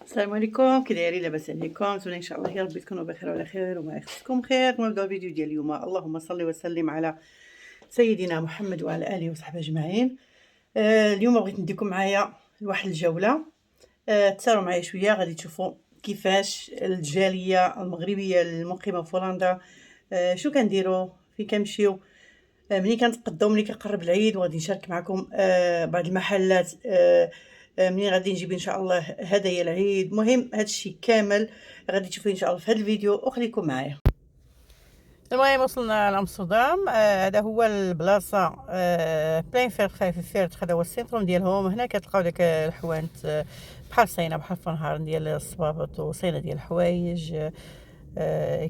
السلام عليكم، كي دايرين؟ لاباس عليكم؟ نتمنى ان شاء الله يا ربي تكونوا بخير وعلى خير وما يخصكم خير. نبداو الفيديو ديال اليوم. اللهم صل وسلم على سيدنا محمد وعلى اله وصحبه اجمعين. اليوم بغيت نديكم معايا لواحد الجوله. تساروا معايا شويه، غادي تشوفوا كيفاش الجاليه المغربيه المقيمه في هولندا شو كنديروا، فين كنمشيو ملي كنتقداو، ملي كنقرب العيد. وغادي نشارك معكم بعض المحلات منين غادي نجيب ان شاء الله هدايا العيد. المهم هادشي كامل غادي تشوفوه ان شاء الله في هذا الفيديو، وخليكم معايا. المهم وصلنا لامستردام. هذا هو البلاصه بلاين فيرت. هذا هو السنتروم ديالهم. هنا كتلقاو داك الحوانت بحال صينه، بحال فنهار ديال الصبابط وصينه ديال الحوايج.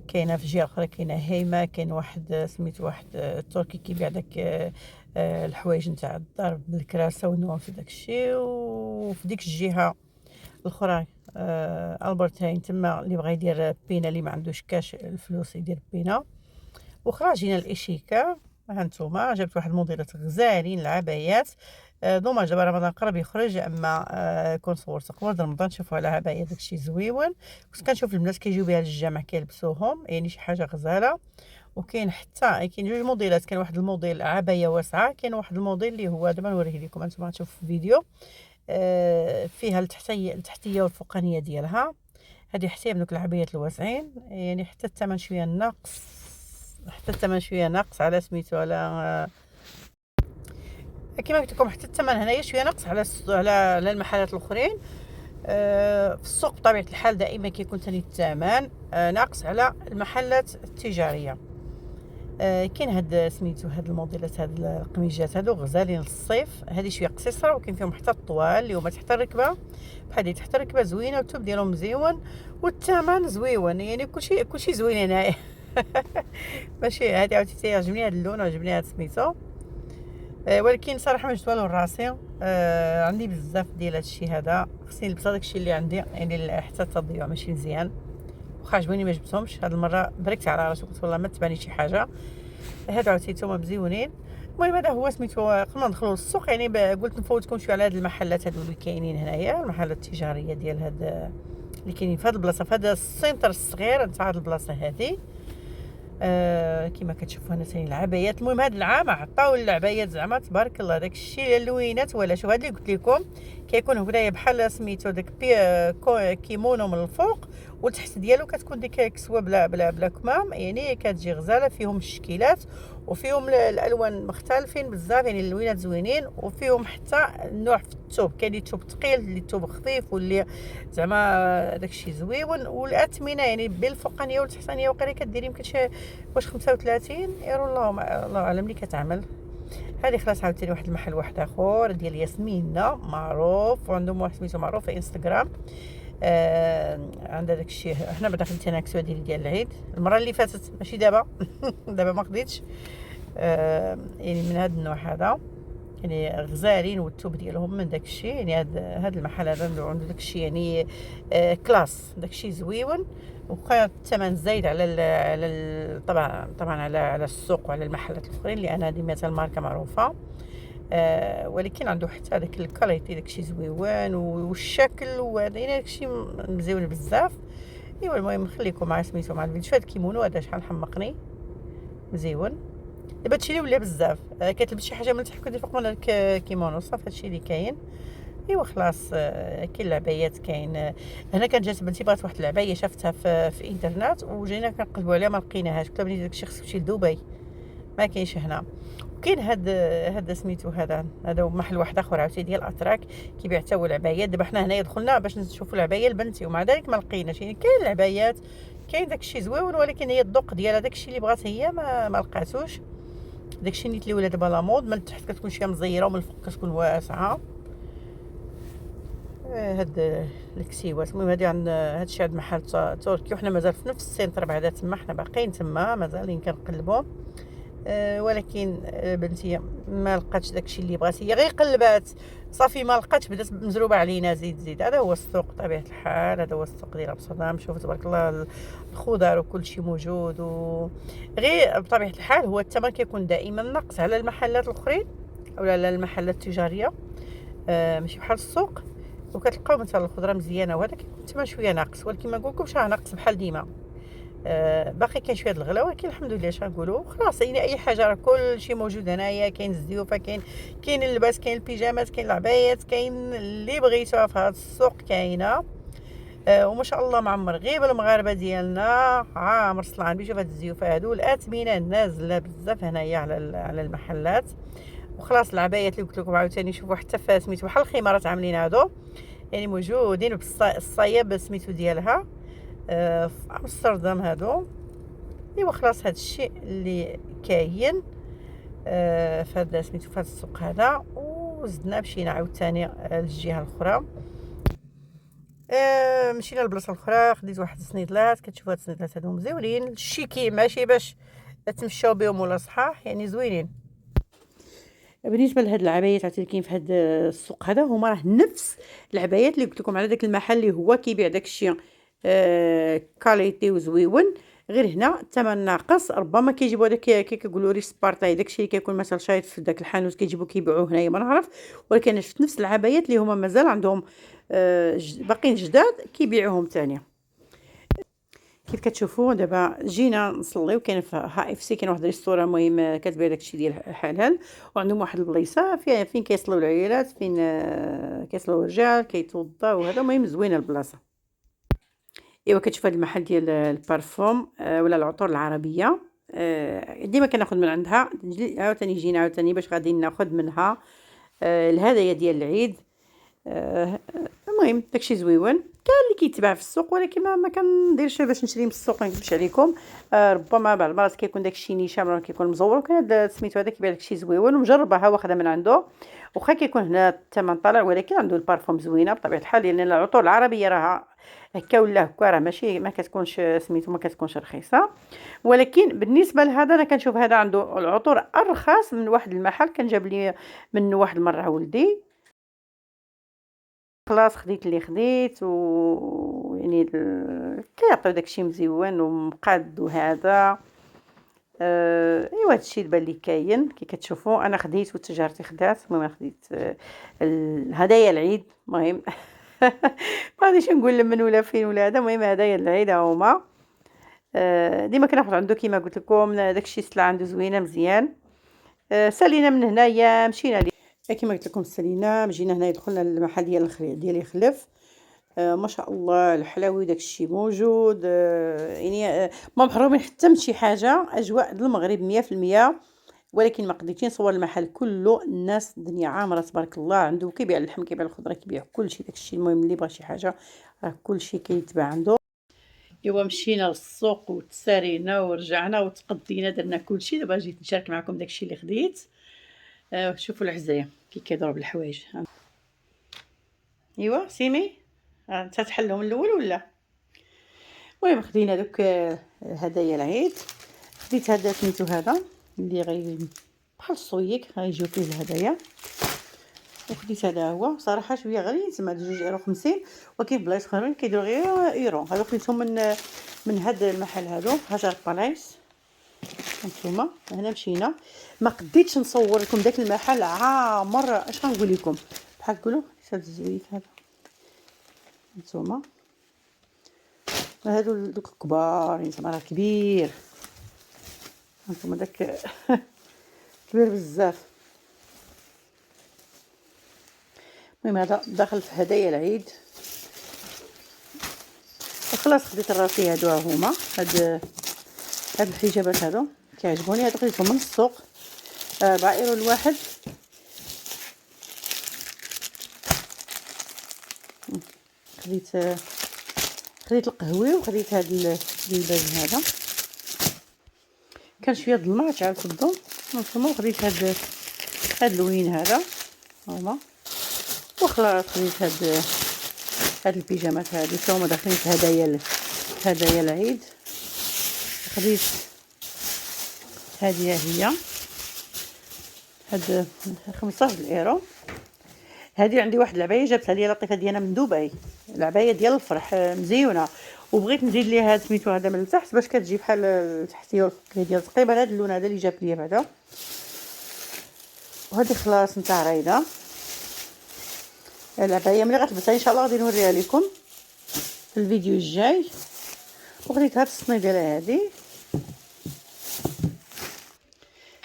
كاينه في جهه اخرى كاينه هيمه، كاين واحد سميتو واحد التركي كيبيع داك الحوايج نتاع الدار بالكراسه والنوافذ داكشي. وفي ديك الجهه الاخرى البرت هاين تما اللي بغى يدير بينا، اللي ما عندوش كاش الفلوس يدير بينا. وخرجينا الاشيكا. ها نتوما جبت واحد الموديلات غزالين العبايات. دوماج دابا رمضان قرب يخرج، اما كون صورت قبل رمضان شوفوا على عبايات داكشي زويون. كنت كنشوف البنات كيجيو بها للجامع كيلبسوهم، يعني شي حاجه غزاله. وكاين حتى كاين جوج موديلات. كاين واحد الموديل عبايه واسعه، كاين واحد الموديل اللي هو دابا نوريه لكم انتم تشوفوا في الفيديو. فيها التحتيه والفوقانيه ديالها. هذه حتى من دوك العبايات الواسعين، يعني حتى الثمن شويه ناقص على سميتو على كما قلت لكم. حتى الثمن هنايا شويه ناقص على المحلات الاخرين. في السوق بطبيعه الحال دائما كيكون ثاني الثمن ناقص على المحلات التجاريه. كاين هاد سميتو هاد الموديلات، هاد القميجات هادو غزالين للصيف. هادي شويه قصيصه وكاين فيهم حتى الطوال اللي هما تحت الركبه، بحال دي تحت الركبه زوينه، والثوب ديالهم مزيون والثمن زويون. يعني كلشي زوين هنايا. ماشي هادي عاوتاني عجبني هاد اللون وعجبني هاد سميتو. ولكن صراحه ما جبت والو لراسي. عندي بزاف ديال هادشي هذا، خصني نلبس داكشي اللي عندي، يعني حتى التضييع ماشي مزيان. واخا عجبوني ما جبتهمش هاد المره، بركت على راسي قلت والله ما تباني شي حاجه. هادو عاوتاني نتوما مزيونين. المهم هذا هو سميتو. قبل ما ندخلوا للسوق يعني قلت نفوتكم شويه على هاد المحلات هادو اللي كاينين هنايا، المحلات التجاريه ديال هاد اللي كاينين في هاد البلاصه، في هذا السنتر الصغير نتاع هاد البلاصه هذه. كما كتشوفوا هنا ثاني العبايات. المهم هذا العام عطاو العبايات زعما تبارك الله، داكشي اللوينات. ولا شوف هذا اللي قلت لكم كيكون هنايا بحال سميتو داك كيمونو من الفوق، وتحت ديالو كتكون ديك كسوه بلا كمام، يعني كتجي غزاله. فيهم الشكيلات وفيهم الالوان مختلفين بزاف، يعني اللوينات زوينين. وفيهم حتى النوع في الثوب، كاين اللي الثوب ثقيل، اللي الثوب خفيف، واللي زعما داكشي زويون. والاثمنه يعني بالفوقانيه والتحتانيه وقيله كدير يمكن شي واش 35 يورو، الله اعلم اللي كتعمل. هذه خلاص عاوتاني واحد المحل واحد اخر ديال ياسمينه معروف، وعندهم واحد سميتو معروف في انستغرام. عندها داكشي. حنا بعدا خديت انا كسوه ديال العيد المره اللي فاتت، ماشي دابا. دابا ما خديتش. يعني من هذا النوع هذا، يعني غزالين، والثوب ديالهم من داكشي. يعني هذا المحل هذا عنده داكشي يعني كلاس، داكشي زويون. وبقى الثمن زايد طبعا على السوق وعلى المحلات الاخرين، لان هذه مثلا ماركه معروفه. ولكن عنده حتى داك الكاليتي، داكشي زويون، والشكل وهذا يعني داكشي مزيون بزاف. ايوا المهم نخليكم مع سميتو مع الفيديو. هذا الكيمونو هذا شحال حمقني، مزيون. دابا هادشي اللي ولا بزاف. كتلبس شي حاجه من تحت كدير فوق من الكيمونو صافي. هادشي اللي كاين. ايوا خلاص. كاين العبايات. كاين هنا كانت جات بنتي بغات واحد العبايه شافتها في الانترنت، وجينا كنقلبوا عليها ما لقيناهاش. قلت لها بنتي داكشي خصك تمشي لدبي، ما كاينش هنا. وكاين هذا سميتو هذا محل واحد اخر عاوتاني ديال اتراك كيبيع حتى هو العبايات. دابا حنا هنايا دخلنا باش نشوفوا العبايه لبنتي، ومع ذلك ما لقيناش. يعني كاين العبايات، كاين داكشي زويون، ولكن هي الذوق ديالها داكشي اللي بغات هي ما لقاتوش. داكشي نيت اللي ولا دابا لا مود، من التحت كتكون شويه مزيره ومن الفوق كتكون واسعه. هاد الكسيوات. المهم هادي عند هادشي عند محل تركي، وحنا مازال في نفس السنتر بعدا تما، حنا باقيين تما مازالين كنقلبوا. ولكن بنتي ما لقاتش داكشي اللي بغات هي، غير قلبات صافي ما لقاتش، بدات مزروبه علينا زيد. هذا هو السوق بطبيعه الحال، هذا هو السوق ديال امستردام. شوف تبارك الله الخضر وكل شيء موجود. غير بطبيعه الحال هو الثمن كيكون دائما ناقص على المحلات الاخرين او على المحلات التجاريه. ماشي بحال السوق. وكتلقاو مثلا الخضره مزيانه، وهذا كيكون الثمن شويه ناقص، ولكن ما نقولكمش راه ناقص بحال ديما. باقي كاين شويه د الغلا، ولكن الحمد لله اش غنقولوا خلاص. يعني اي حاجه راه كلشي موجود هنايا، كاين الزيوفه، كاين اللباس، كاين البيجامات، كاين العبايات، كاين اللي بغيتوها في هذا السوق كاينه. وما شاء الله معمر غير المغاربه ديالنا عامر صلعان بيشوف هاد الزيوفه هادو. الاثمنه نازله بزاف هنايا على المحلات. وخلاص العبايات اللي قلت لكم عاوتاني شوفوا حتى في سميتو بحال الخمارات عاملين هادو، يعني موجودين بالصايب سميتو ديالها في امستردام هادو. ايوا خلاص هاد الشيء اللي كاين في هذا سميتو في هذا السوق هذا. وزدنا مشينا عاوتاني للجهه الاخرى. مشينا لبلاصه اخرى، خديت واحد السنيدلات. كتشوفوا هاد السنيدلات هادو مزيونين الشيكي، ماشي باش تمشاو بهم ولا صحاح، يعني زوينين. بالنسبه لهاد العبايات عاوتاني كاين في هاد السوق هذا، هما راه نفس العبايات اللي قلت لكم على داك المحل اللي هو كيبيع داكشي كاليتي وزويون. غير هنا الثمن ناقص، ربما كيجيبوا هذاك كيقولوا ريش سبارطاي، داكشي اللي كيكون مثلا شايط في داك الحانوت كيجيبوا كيبيعوه هنايا ما نعرف. ولكن انا شفت نفس العبايات اللي هما مازال عندهم باقيين جداد كيبيعوهم ثاني. كيف كتشوفوا دابا جينا نصليو. كاين في ها اف سي كاين واحد ريستوران مهم كتبيع داكشي ديال حلال، وعندهم واحد البلايصه فين كيصلوا العيالات، فين كيصلوا الرجال كيتوضاو، وهذا مهم زوينه البلاصه. ايوا كتشوف هذا المحل ديال البارفوم ولا العطور العربيه. ديما كناخذ من عندها. عاوتاني جينا عاوتاني باش غادي ناخذ منها الهدايا ديال العيد. المهم داكشي زويون كاع اللي كيتباع في السوق، ولكن ما كنديرش باش نشري من السوق، ما نكذبش عليكم. ربما بعض المرات كيكون داكشي نيشان ولا كيكون مزور، وكان هذا سميتو هذا كيبيع داكشي زويون ومجربها واخده من عنده. واخا كيكون هنا الثمن طالع، ولكن عنده البارفوم زوينه بطبيعه الحال، لان العطور العربيه راها هكا ولا هكا، راه ماشي ما كتكونش سميتو ما كتكونش رخيصه. ولكن بالنسبه لهذا انا كنشوف هذا عنده العطور ارخص من واحد المحل كان جاب لي من واحد المره ولدي. خلاص خديت اللي خديت، يعني كيعطيو داكشي مزيون ومقاد وهذا. ايوا هادشي دابا اللي كاين كي كتشوفوا. انا خديت وتجارتي خدات. المهم خديت الهدايا العيد. المهم ما غاديش نقول لمن ولا فين ولا هذا. المهم هدايا العيد هما. ديما كناخذ عنده كيما قلت لكم داكشي السلعه عنده زوينه مزيان. سالينا من هنايا مشينا كما قلت لكم سالينا مشينا هنا دخلنا المحل ديال يخلف. ما شاء الله الحلاوي داكشي موجود. يعني ما محرومين حتى من شي حاجه. اجواء المغرب 100%. ولكن ما قدرتش نصور المحل كله. الناس الدنيا عامره تبارك الله. عنده كيبيع اللحم كيبيع الخضره كيبيع كلشي داكشي. المهم اللي بغى شي حاجه راه كلشي كيتباع عنده. ايوا مشينا للسوق وتسارينا ورجعنا وتقضينا درنا كلشي. دابا جيت نشارك معكم داكشي اللي خديت. شوفوا العزايه كي كيضرب الحوايج. ايوا سيمي انت تحلهم الاول ولا؟ المهم خدينا دوك هدايا العيد. خديت هذا سميتو هذا اللي بحال الصويك غيجيو فيه الهدايا. وخديت هذا هو صراحه شويه غاليين تما 2.50 €. وكاين بلايص اخرين كيديروا غير ايرو. هادو خديتهم من هذا المحل هادو هاجر بلايص. هانتوما هنا مشينا. ما قديتش نصور لكم داك المحل عامر. اش غنقول لكم بحال تقولوا هذا الزويف هذا. هانتوما هادو دوك الكبار يعني راه كبير. هانتوما داك كبير بزاف. المهم هذا داخل في هدايا العيد. وخلاص خديت الراسي هادو هما هاد الحجابات هادو كيعجبوني. هادو خديتهم من السوق 4 € الواحد. خديت القهوي وخديت هاد الباج هذا. كان شويه ظلمه تعاود الضو. هانتوما خديت هاد اللوين هذا هما. وخلاص خديت هاد البيجامات هادو حتى هما داخلين في هدايا العيد. خديت هذه هي هاد 15 €. هذه عندي واحد العبايه جابتها لي لطيفه ديالنا من دبي. العبايه ديال الفرح مزيونه. وبغيت نزيد ليها هاد سميتو هذا من التحت باش كتجي بحال التحتيه والفوقيه ديال تقريبا هذا اللون هذا اللي جاب لي بعدا. وهذه خلاص نتاع رايده. العبايه ملي غتلبسها ان شاء الله غادي نوريها لكم في الفيديو الجاي. وخديت هاد الصنيدله هادي،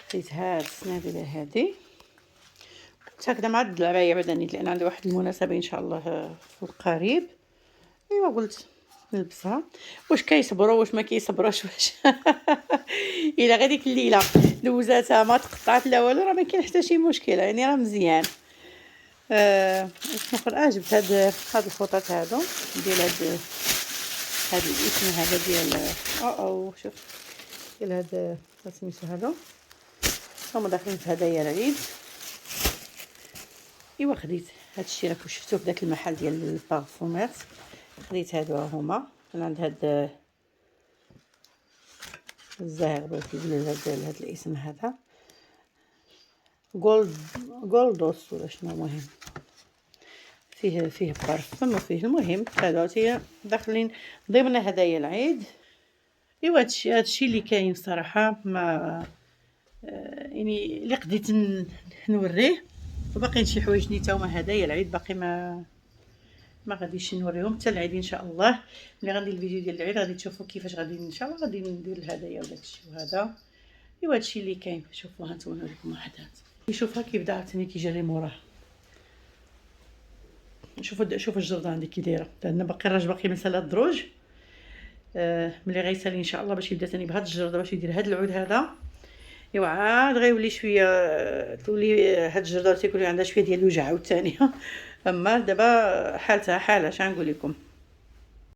خديت هاد الصنيدله هادي قلت هكذا مع هاد العبايه بعدا نيت، لان عندي واحد المناسبه ان شاء الله في القريب. ايوا قلت نلبسها، واش كيصبروا واش ما كيصبروش واش الا غير ديك الليله دوزاتها ما تقطعت لا والو راه ما كاين حتى شي مشكله، يعني راه مزيان. اخر جبت هاد الخطوط هادو ديال هاد الاسم هذا ديال او شوف ديال هاد سميتو هادو هما داخلين في هدايا العيد. ايوا خديت هادشي راكم شفتوه في داك المحل ديال البارفومات، خديت هادو هما من عند هاد الزاهر بغيت نقول هاد الاسم هذا جولدوس ولا شنو، مهم فيه بارفم وفيه، المهم هادو داخلين ضمن هدايا العيد. ايوا هادشي اللي كاين صراحه، ما يعني اللي قديت نوريه، وباقيين شي حوايج نيتا هما هدايا العيد باقي ما غاديش نوريهم حتى العيد ان شاء الله. ملي غندير الفيديو ديال العيد غادي تشوفوا كيفاش غادي ان شاء الله غادي ندير الهدايا وداكشي وهذا. ايوا هادشي اللي كاين، شوفوا هانتوما نوريكم وحدات شوفها كيف عاوتاني كيجري موراه. شوفوا الجرده عندي كي دايره، لان باقي الراجل باقي مسال الدروج. ملي غيسالي ان شاء الله باش يبدا ثاني بهاد الجرده باش يدير هاد العود هذا. ايوا عاد غيولي شويه تولي هاد الجرده تيكون عندها شويه ديال الوجع عاوتاني اما دابا حالتها حاله، اش غنقول لكم.